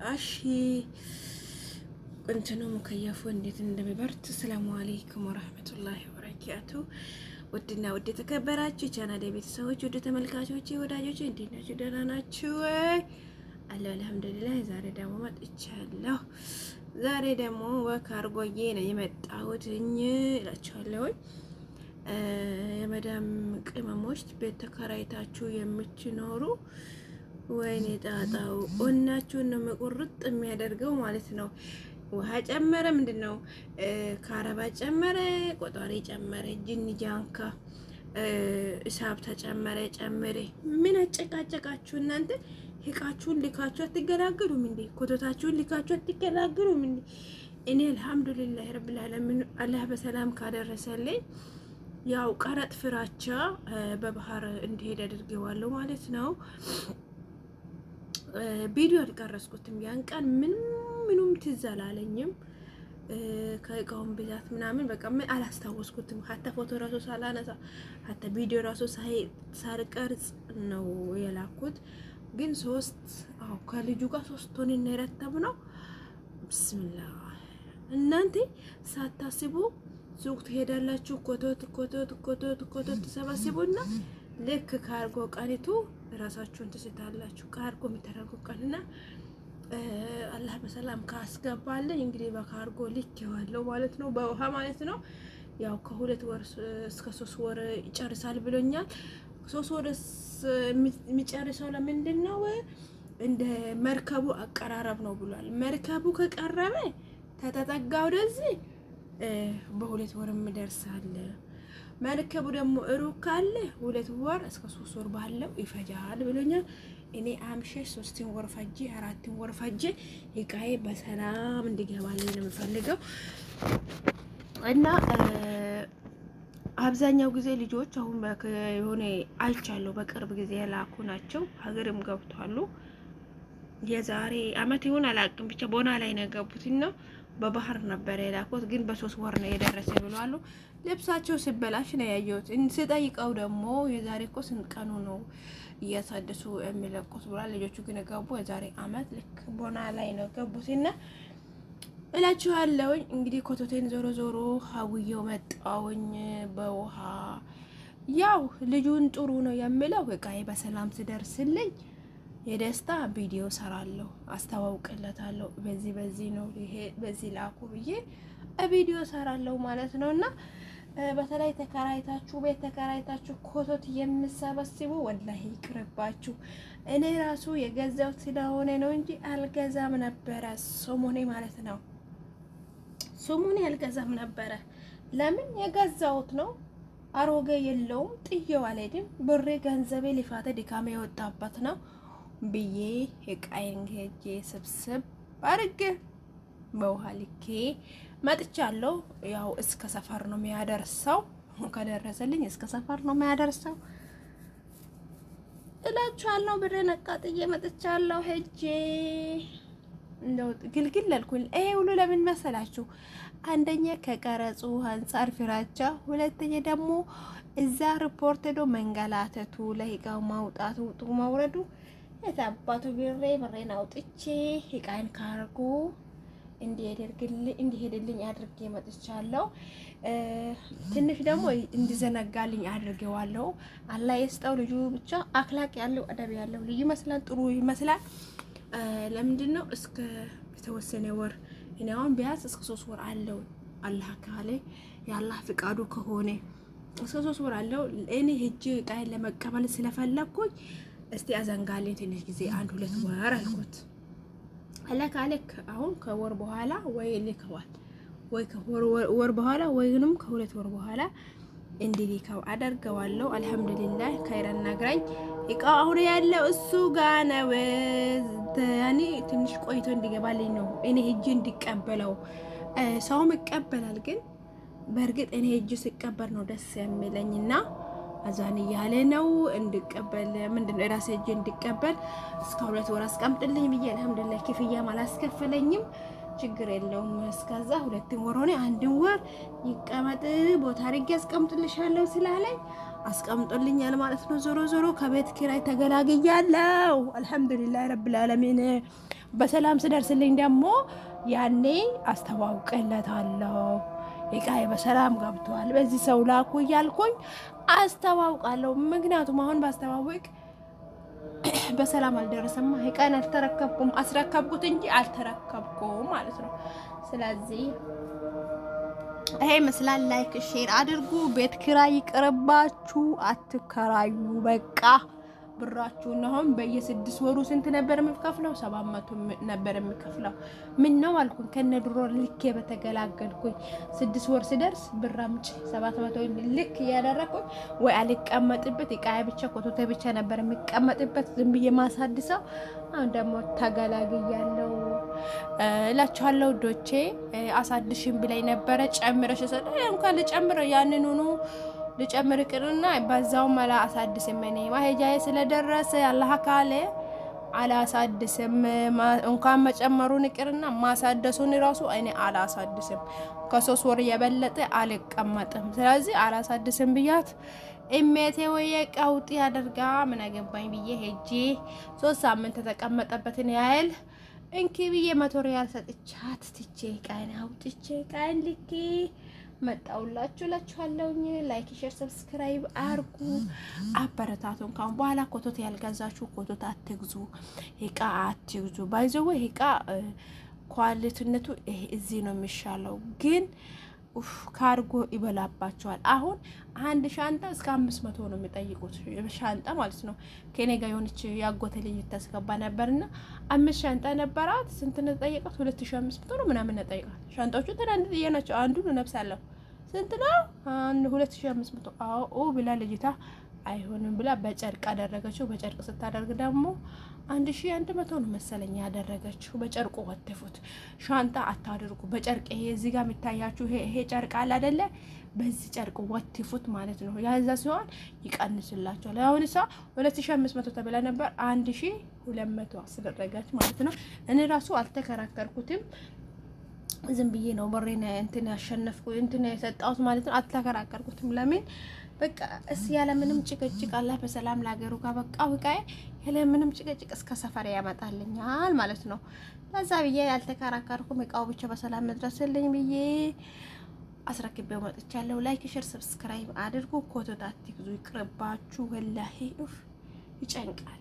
أشي እንትኑ ሙከየፉ እንዴት እንደሚበርት። ሰላም አለይኩም ወራህመቱላሂ ወበረካቱ። ውድና ውድ የተከበራችሁ ቻናሌ ቤተሰቦች፣ ውድ ተመልካቾቼ፣ ወዳጆቼ እንዴት ናችሁ? ደህና ናችሁ ወይ? አለሁ አልሐምዱሊላህ። ዛሬ ደግሞ መጥቻለሁ። ዛሬ ደግሞ ወክ አርጎዬ ነው የመጣሁት እላችኋለሁ። የመዳም ቅመሞች ቤት ተከራይታችሁ የምትኖሩ ወይኔ ጣጣው እናችሁን ነው መቁርጥ የሚያደርገው ማለት ነው። ውሃ ጨመረ፣ ምንድነው ካረባ ጨመረ፣ ቆጣሪ ጨመረ፣ ጅኒ ጃንካ እሳብ ተጨመረ ጨመረ። ምን አጨቃጨቃችሁ እናንተ? ህቃችሁን ልካችሁ አትገላገሉም እንዴ? ኮቶታችሁን ልካችሁ አትገላገሉም እንዴ? እኔ አልሐምዱሊላህ ረብል ዓለሚን አላህ በሰላም ካደረሰልኝ ያው ቀረጥ ፍራቻ በባህር እንዲሄድ አድርጌዋለሁ ማለት ነው። ቪዲዮ አልቀረስኩትም ያን ቀን ምንም ትዝ አላለኝም። ከእቃውን ብዛት ምናምን በቃ ምን አላስታወስኩትም። ሀታ ፎቶ ራሱ ሳላነሳ ሀታ ቪዲዮ ራሱ ሳልቀርጽ ነው የላኩት። ግን ከልጁ ጋር 3 ሆነን የረተብነው ብስሚላህ። እናንተ ሳታስቡ ሱቅ ትሄዳላችሁ፣ ኮቶት ተሰባስቡና ልክ ካርጎ ቀኒቱ ራሳችሁን ትስታላችሁ። ካርጎ የሚተረጉ ቀንና አላህ በሰላም ካስገባልኝ እንግዲህ በካርጎ ልክ ይዋለው ማለት ነው፣ በውሃ ማለት ነው። ያው ከ2 ወር እስከ 3 ወር ይጨርሳል ብሎኛል። 3 ወር የሚጨርሰው ለምንድን ነው? እንደ መርከቡ አቀራረብ ነው ብሏል። መርከቡ ከቀረበ ተተጠጋ ወደዚህ በ2 ወር ይደርሳል። መርከቡ ደግሞ ሩቅ ካለ 2 ወር እስከ 3 ወር ባለው ይፈጃል ብሎኛል። እኔ አምሼ 3 ወር ፈጄ 4 ወር ፈጄ እቃዬ በሰላም እንዲገባልኝ ነው የምፈልገው። እና አብዛኛው ጊዜ ልጆች አሁን የሆነ አይቻለሁ፣ በቅርብ ጊዜ የላኩ ናቸው። ሀገርም ገብቷሉ። የዛሬ አመት ይሁን አላውቅም፣ ብቻ ቦና ላይ ነው የገቡትና በባህር ነበር የላኩት። ግን በ3 ወር ነው የደረሰ ብለዋል። ልብሳቸው ሲበላሽ ነው ያየሁት። ስጠይቀው ደግሞ የዛሬ እኮ ስንት ቀኑ ነው እያሳደሱ የሚለቁት ብሏል። ልጆቹ ግን ገቡ የዛሬ አመት ልክ ቦና ላይ ነው ገቡትና እላችኋለሁኝ። እንግዲህ ኮቶቴን ዞሮ ሀውየው መጣውኝ በውሃ ያው ልጁን ጥሩ ነው የሚለው እቃዬ በሰላም ስደርስልኝ የደስታ ቪዲዮ ሰራለሁ፣ አስተዋውቅለታለሁ። በዚህ ነው ይሄ በዚህ ላኩ ብዬ ቪዲዮ ሰራለሁ ማለት ነውና በተለይ ቤት ተከራይታችሁ ኮቶት የምሰበስቡ ወላሂ ይቅርባችሁ። እኔ ራሱ የገዛው ስለሆነ ነው እንጂ አልገዛም ነበረ። ሶሞኔ ማለት ነው። ሶሞኔ አልገዛም ነበረ። ለምን የገዛውት ነው አሮጌ የለውም፣ ጥዬው አልሄድም። ብሬ ገንዘቤ ልፋቴ ድካሜ የወጣበት ነው ብዬ እቃዬን ሄጄ ስብስብ አርጌ በውሃ ልኬ መጥቻለሁ። ያው እስከ ሰፈር ነው የሚያደርሰው። ከደረሰልኝ እስከ ሰፈር ነው የሚያደርሰው እላችኋለሁ። ብሬን አቃጥዬ መጥቻለሁ። ሄጄ እንደው ግልግል አልኩኝ። ይሄ ሁሉ ለምን መሰላችሁ? አንደኛ ከቀረጹ አንጻር ፍራቻ፣ ሁለተኛ ደግሞ እዛ ሪፖርት ሄዶ መንገላተቱ፣ ለሂቃው ማውጣቱ ውጡ ማውረዱ የታባቱ ብሬን አውጥቼ ሂቃን ካርጎ እንዲሄድልኝ አድርጌ መጥቻለሁ። ትንሽ ደግሞ እንዲዘነጋልኝ አድርጌዋለሁ። አላህ ይስጠው። ልጁ ብቻ አክላቅ ያለው አደብ ያለው ልጅ ይመስላል፣ ጥሩ ይመስላል። ለምንድነው እስከ የተወሰነ ወር እኔ አሁን ቢያንስ እስከ 3 ወር አለው። አላህ ካለ የአላህ ፍቃዱ ከሆነ እስከ 3 ወር አለው። እኔ ሄጄ ቃል ለመቀበል ስለፈለኩኝ እስቲ አዘንጋልኝ ትንሽ ጊዜ 1-2 ወር አልኩት። አለክ አሁን ከወር በኋላ ወይ ልከዋል ወይ ከወር በኋላ ወይንም ከ2 ወር በኋላ እንዲልከው አደርገዋለሁ። አልሐምዱሊላህ ከይረን ነግራኝ እቃው አሁን ያለው እሱ ጋር ነው። ያኔ ትንሽ ቆይቶ እንዲገባልኝ ነው እኔ ሄጄ እንዲቀበለው። ሰውም ይቀበላል፣ ግን በእርግጥ እኔ ሄጄ ሲቀበል ነው ደስ የሚለኝና አዛን እያለ ነው እንድቀበል። ምንድነው ራሴ ሄጄ እንድቀበል እስከ 2 ወር አስቀምጥልኝ ብዬ አልሐምዱሊላህ ክፍያም አላስከፈለኝም። ችግር የለውም። እስከዛ 2 ወር ሆነ 1 ወር ይቀመጥ ቦታ አድርጌ አስቀምጥልሻለሁ ስላለኝ አስቀምጦልኛል ማለት ነው። ዞሮ ከቤት ኪራይ ተገላግያለሁ። አልሐምዱሊላህ ረብል ዓለሚን። በሰላም ስደርስልኝ ደግሞ ያኔ አስተዋውቅለታለሁ። እቃዬ በሰላም ገብቷል በዚህ ሰው ላኩ እያልኩኝ አስተዋውቃለሁ። ምክንያቱም አሁን ባስተዋውቅ በሰላም አልደረሰም። እቃዬን አልተረከብኩም፣ አስረከብኩት እንጂ አልተረከብኩም ማለት ነው። ስለዚህ ይሄ ይመስላል። ላይክ ሼር አድርጉ። ቤት ኪራይ ይቅርባችሁ፣ አትከራዩ በቃ። ብራችሁን አሁን በየ6 ወሩ ስንት ነበር የምከፍለው? 700 ነበር የምከፍለው። ምን ነው አልኩኝ ከነ ድሮ ልኬ በተገላገልኩኝ። 6 ወር ሲደርስ ብር አምጪ 700 ልክ ያደረኩኝ ወይ አልቀመጥበት እቃዬ ብቻ ኮቶቴ ብቻ ነበር የሚቀመጥበት ዝም ብዬ ማሳድሰው። አሁን ደግሞ ተገላግያለሁ እላችኋለሁ። ዶቼ አሳድሽም ብላይ ነበረ ጨምረሽ ሰደ እንኳን ልጨምር ያንን ሆኖ ልጨምር ቅርና በዛው መላ አሳድስም እኔ ማሄጃዬ ስለደረሰ አላህ ካለ አላሳድስም። እንኳን መጨመሩን ቅርና ማሳደሱን ራሱ እኔ አላሳድስም። ከ3 ወር የበለጠ አልቀመጥም። ስለዚህ አላሳድስም ብያት እሜቴ ወይ ቀውጥ ያደርጋ ምን አገባኝ ብዬ ሄጄ 3 ሳምንት ተቀመጠበትን ያህል እንኪ ብዬ 100 ሪያል ሰጥቻት ትቼ ቃይን አውጥቼ ቃይን ልኬ መጣውላችሁ እላችኋለሁኝ። ላይክ ሼር ሰብስክራይብ አርጉ፣ አበረታቱን። ካሁን በኋላ ኮቶት ያልገዛችሁ ኮቶት አትግዙ፣ እቃ አትግዙ። ባይዘው እቃ ኳሊቲነቱ እዚህ ነው የሚሻለው፣ ግን ካርጎ ይበላባቸዋል። አሁን አንድ ሻንጣ እስከ 500 ነው የሚጠይቁት፣ ሻንጣ ማለት ነው። ከኔ ጋር የሆነች ያጎተ ልጅ ተስገባ ነበርና 5 ሻንጣ ነበራት። ስንት ነው ጠየቃት? 2500 ነው ምናምን ነው ጠየቃት። ሻንጣዎቹ ትናንት ናቸው። አንዱን ነፍሳለሁ ስንት ነው? 2500 አዎ ብላ ልጅታ አይሆንም ብላ በጨርቅ አደረገችው። በጨርቅ ስታደርግ ደግሞ 1100 ነው መሰለኝ ያደረገችው። በጨርቁ ወተፉት። ሻንጣ አታድርጉ በጨርቅ። ይሄ እዚህ ጋር የሚታያችሁ ይሄ ጨርቅ አለ አይደለ? በዚህ ጨርቅ ወተፉት ማለት ነው። ያዛ ሲሆን ይቀንስላችኋል። አሁን እሷ 2500 ተብላ ነበር 1200 አስደረገች ማለት ነው። እኔ ራሱ አልተከራከርኩትም። ዝም ብዬ ነው በሬን እንትን ያሸነፍኩ እንትን የሰጣሁት ማለት ነው። አልተከራከርኩትም። ለምን በቃ እስ ያለ ምንም ጭቅጭቅ አላህ በሰላም ለሀገሩ ጋር በቃ ወቃዬ ያለ ምንም ጭቅጭቅ እስከ ሰፈር ያመጣልኛል ማለት ነው። ለዛ ብዬ ያልተከራከርኩም። እቃው ብቻ በሰላም መድረስልኝ ብዬ አስረክቤው መጥቻለሁ። ላይክ ሼር ሰብስክራይብ አድርጉ። ኮቶት አትግዙ፣ ይቅርባችሁ። ወላሂ ይጨንቃል።